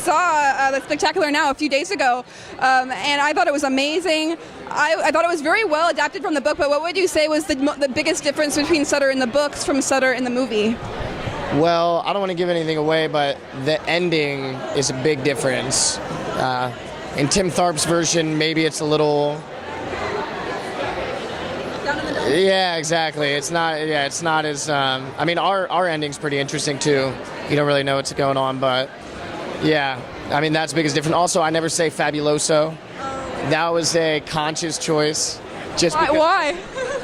saw the Spectacular Now a few days ago, and I thought it was amazing. I thought it was very well adapted from the book, but what would you say was the biggest difference between Sutter in the books from Sutter in the movie? Well, I don't want to give anything away, but the ending is a big difference. In Tim Tharp's version, maybe it's a little... Yeah, exactly. It's not. Yeah, it's not as. I mean, our ending's pretty interesting too. You don't really know what's going on, but yeah. I mean, that's biggest difference. Also, I never say fabuloso. That was a conscious choice. Just because, why?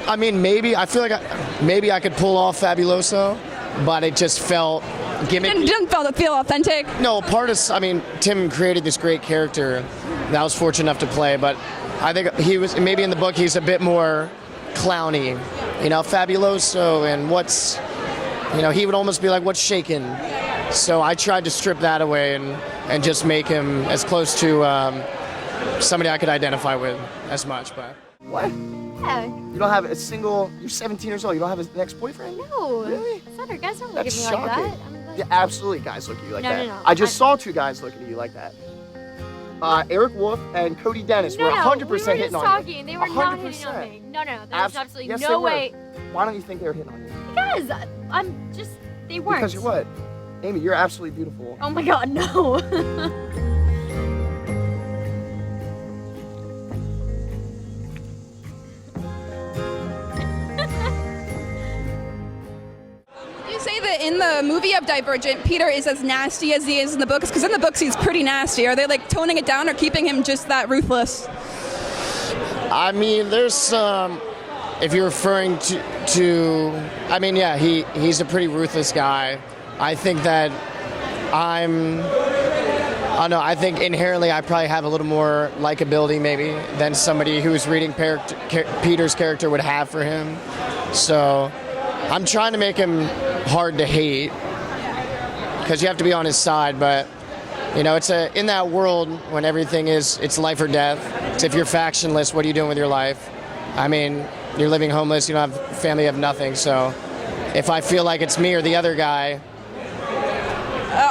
I mean, maybe I feel like maybe I could pull off fabuloso, but it just felt gimmicky. It didn't feel authentic. No, I mean, Tim created this great character that I was fortunate enough to play, but I think he was maybe in the book he's a bit more clowny, fabuloso, and he would almost be like, what's shaking? So I tried to strip that away and just make him as close to somebody I could identify with as much. But what? Yeah. You don't have a single, you're 17 years old, you don't have an ex-boyfriend? No. Really? Sutter, guys don't look That's at me shocking. like that. I mean, Yeah, absolutely guys look at you like that. No. I just saw 2 guys looking at you like that. Eric Wolf and Cody Dennis were 100% we were hitting just on talking. you. They were not hitting on me. No, there's absolutely yes, no they were. way. Why don't you think they were hitting on you? Because they weren't. Because you're what? Amy, you're absolutely beautiful. Oh my God, no. Say that in the movie of Divergent, Peter is as nasty as he is in the books? Because in the books he's pretty nasty. Are they like toning it down or keeping him just that ruthless? I mean, there's some. If you're referring to I mean, yeah, he's a pretty ruthless guy. I think that I don't know. I think inherently I probably have a little more likability maybe than somebody who's reading Peter's character would have for him. So I'm trying to make him hard to hate because you have to be on his side, but it's in that world when everything it's life or death. It's if you're factionless, what are you doing with your life? I mean, you're living homeless, you don't have family, you have nothing. So if I feel like it's me or the other guy.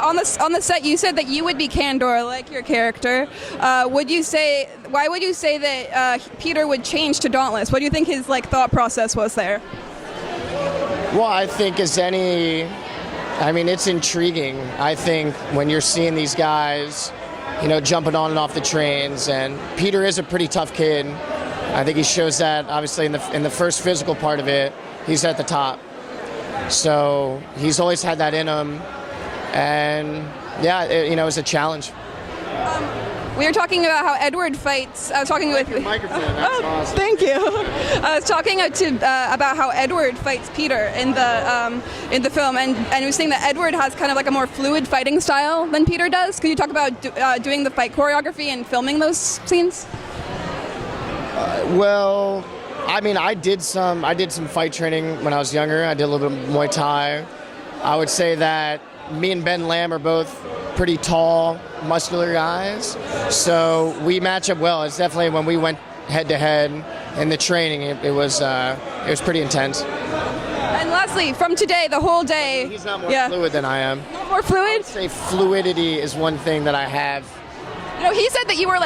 On the set, you said that you would be Candor, like your character. Why would you say that Peter would change to Dauntless? What do you think his thought process was there? Well, I think it's intriguing. I think when you're seeing these guys, jumping on and off the trains, and Peter is a pretty tough kid. I think he shows that obviously in the first physical part of it, he's at the top. So he's always had that in him, and yeah, it was a challenge. We were talking about how Edward fights. I was talking with. Microphone. That's awesome. Thank you. I was talking about how Edward fights Peter in the film, and we were saying that Edward has kind of like a more fluid fighting style than Peter does. Could you talk about doing the fight choreography and filming those scenes? Well, I mean, I did some fight training when I was younger. I did a little bit of Muay Thai. I would say that me and Ben Lamb are both pretty tall, muscular guys, so we match up well. It's definitely when we went head to head in the training, it was pretty intense. And lastly, from today, the whole day. He's not more fluid than I am. Not more fluid? I would say fluidity is one thing that I have. He said that you were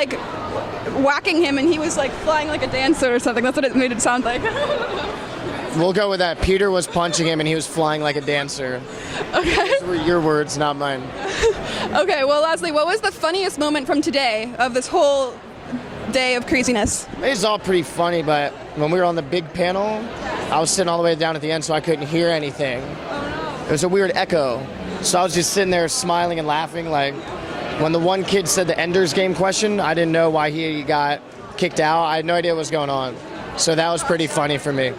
whacking him and he was flying like a dancer or something. That's what it made it sound like. We'll go with that. Peter was punching him and he was flying like a dancer. Okay. Those were your words, not mine. Okay, well, lastly, what was the funniest moment from today of this whole day of craziness? It's all pretty funny, but when we were on the big panel, I was sitting all the way down at the end, so I couldn't hear anything. It was a weird echo. So I was just sitting there smiling and laughing. When the one kid said the Ender's Game question, I didn't know why he got kicked out. I had no idea what was going on. So that was pretty funny for me.